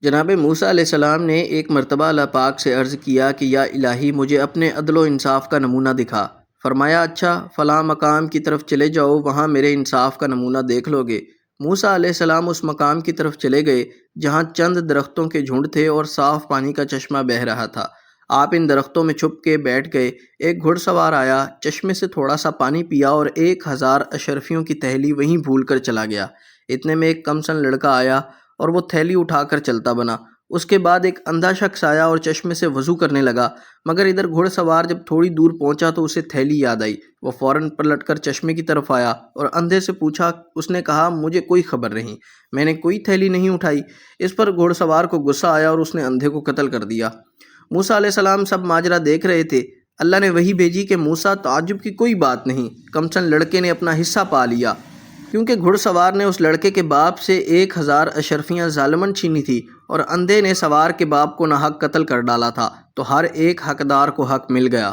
جناب موسیٰ علیہ السلام نے ایک مرتبہ اللہ پاک سے عرض کیا کہ یا الہی مجھے اپنے عدل و انصاف کا نمونہ دکھا۔ فرمایا اچھا فلاں مقام کی طرف چلے جاؤ، وہاں میرے انصاف کا نمونہ دیکھ لو گے۔ موسیٰ علیہ السلام اس مقام کی طرف چلے گئے جہاں چند درختوں کے جھنڈ تھے اور صاف پانی کا چشمہ بہہ رہا تھا۔ آپ ان درختوں میں چھپ کے بیٹھ گئے۔ ایک گھڑ سوار آیا، چشمے سے تھوڑا سا پانی پیا اور 1000 اشرفیوں کی تھیلی وہیں بھول کر چلا گیا۔ اتنے میں ایک کمسن لڑکا آیا اور وہ تھیلی اٹھا کر چلتا بنا۔ اس کے بعد ایک اندھا شخص آیا اور چشمے سے وضو کرنے لگا، مگر ادھر گھڑ سوار جب تھوڑی دور پہنچا تو اسے تھیلی یاد آئی۔ وہ فوراً پلٹ کر چشمے کی طرف آیا اور اندھے سے پوچھا۔ اس نے کہا مجھے کوئی خبر نہیں، میں نے کوئی تھیلی نہیں اٹھائی۔ اس پر گھڑ سوار کو غصہ آیا اور اس نے اندھے کو قتل کر دیا۔ موسیٰ علیہ السلام سب ماجرا دیکھ رہے تھے۔ اللہ نے وحی بھیجی کہ موسیٰ تعجب کی کوئی بات نہیں، کمسن لڑکے نے اپنا حصہ پا لیا، کیونکہ گھڑ سوار نے اس لڑکے کے باپ سے 1000 اشرفیاں ظالماً چھینی تھی اور اندھے نے سوار کے باپ کو ناحق قتل کر ڈالا تھا، تو ہر ایک حقدار کو حق مل گیا۔